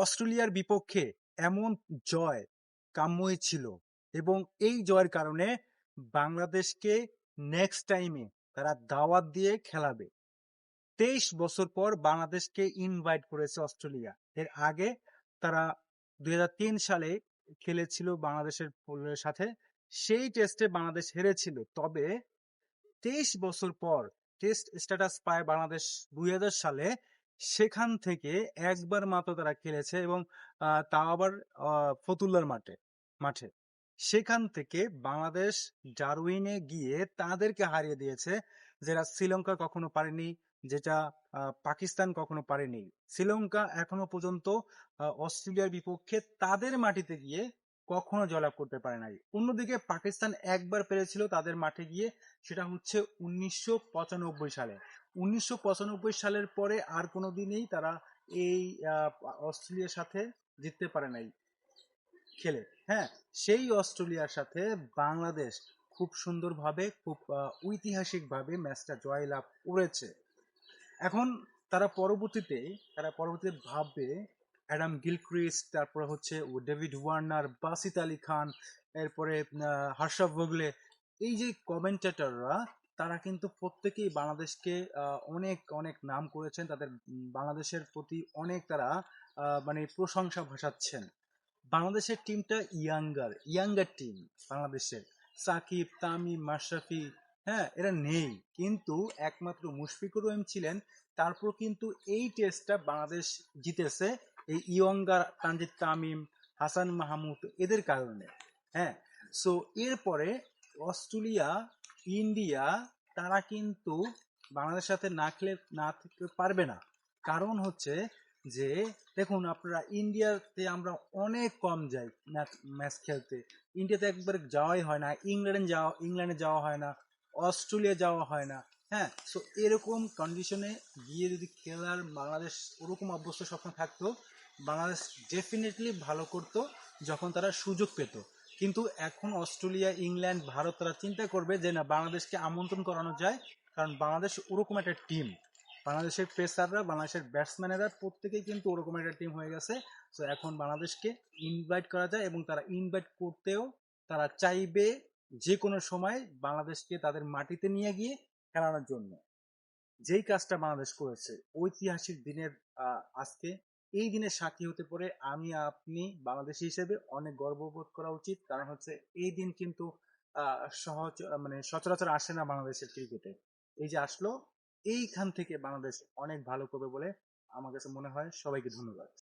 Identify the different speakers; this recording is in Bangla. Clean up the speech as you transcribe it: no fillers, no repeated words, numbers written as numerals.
Speaker 1: অস্ট্রেলিয়ার বিপক্ষে এমন জয় কাম্যই ছিল এবং এই জয়ের কারণে বাংলাদেশকে নেক্সট টাইমে তারা দাওয়াত দিয়ে খেলাবে। 23 বছর পর বাংলাদেশকে ইনভাইট করেছে অস্ট্রেলিয়া। এর আগে তারা 2003 সালে খেলেছিল বাংলাদেশের সাথে, সেই টেস্টে বাংলাদেশ হেরেছিল। তবে 23 বছর পর টেস্ট স্ট্যাটাস পায় বাংলাদেশ 2000 সালে, সেখান থেকে একবার মাত্র তারা খেলেছে এবং তাও আবার ফতুল্লার মাঠে। সেখান থেকে বাংলাদেশ ডারউইনে গিয়ে তাদেরকে হারিয়ে দিয়েছে, যেটা শ্রীলঙ্কা কখনো পারেনি, যেটা পাকিস্তান কখনো পারেনি। শ্রীলঙ্কা এখনো পর্যন্ত অস্ট্রেলিয়ার বিপক্ষে তাদের মাটিতে গিয়ে কখনো জয়লাভ করতে পারে নাই। অন্যদিকে পাকিস্তান একবার পেরেছিল তাদের মাঠে গিয়ে, সেটা হচ্ছে 1995 সালে। 1995 সালের পরে আর কোনোদিনই তারা এই অস্ট্রেলিয়ার সাথে জিততে পারে নাই খেলে। হ্যাঁ, সেই অস্ট্রেলিয়ার সাথে বাংলাদেশ খুব সুন্দরভাবে, খুব ঐতিহাসিকভাবে ম্যাচটা জয়লাভ করেছে। এখন তারা পরবর্তীতে ভাববে অ্যাডাম গিলক্রিস্ট, তারপরে হচ্ছে ডেভিড ওয়ার্নার, বাসিত আলী খান, এরপরে হর্ষা ভোগলে, এই যে কমেন্টেটররা, তারা কিন্তু প্রত্যেকেই বাংলাদেশকে অনেক অনেক নাম করেছেন, তাদের বাংলাদেশের প্রতি অনেক তারা মানে প্রশংসা ভাসাচ্ছেন। বাংলাদেশের টিমটা ইয়াঙ্গার টিম। বাংলাদেশের সাকিব, তামিম, মাশরাফি, হ্যাঁ, এরা নেই, কিন্তু একমাত্র মুশফিকুর রহিম ছিলেন। তারপর কিন্তু এই টেস্টটা বাংলাদেশ জিতেছে এই ইয়ঙ্গার তানজিদ তামিম, হাসান মাহমুদ, এদের কারণে। হ্যাঁ, সো এরপরে অস্ট্রেলিয়া, ইন্ডিয়া, তারা কিন্তু বাংলাদেশের সাথে না থাকতে পারবে না। কারণ হচ্ছে যে, দেখুন আপনারা, ইন্ডিয়াতে আমরা অনেক কম যাই ম্যাচ খেলতে। ইন্ডিয়াতে একবার যাওয়াই হয় না, ইংল্যান্ডে যাওয়া হয় না, অস্ট্রেলিয়া যাওয়া হয় না। হ্যাঁ, সো এরকম কন্ডিশনে গিয়ে যদি খেলার বাংলাদেশ ওরকম অবস্থা স্বপ্ন থাকতো, বাংলাদেশ ডেফিনেটলি ভালো করতো যখন তারা সুযোগ পেত। কিন্তু এখন অস্ট্রেলিয়া, ইংল্যান্ড, ভারত তারা চিন্তা করবে যে না, বাংলাদেশকে আমন্ত্রণ করানো যায়, কারণ বাংলাদেশ ওরকম একটা টিম। বাংলাদেশের পেসাররা, বাংলাদেশের ব্যাটসম্যানেরা প্রত্যেকেই কিন্তু ওরকম একটা টিম হয়ে গেছে। তো এখন বাংলাদেশকে ইনভাইট করা যায় এবং তারা ইনভাইট করতেও তারা চাইবে যে কোনো সময় বাংলাদেশকে তাদের মাটিতে নিয়ে গিয়ে খেলানোর জন্য। যেই কাজটা বাংলাদেশ করেছে ঐতিহাসিক দিনের আজকে, এই দিনের সাক্ষী হতে পারে আমি আপনি বাংলাদেশি হিসেবে অনেক গর্ববোধ করা উচিত। কারণ হচ্ছে এই দিন কিন্তু সহজ, মানে সচরাচর আসে না বাংলাদেশের ক্রিকেটে। এই যে আসলো, এইখান থেকে বাংলাদেশ অনেক ভালো করবে বলে আমার কাছে মনে হয়। সবাইকে ধন্যবাদ।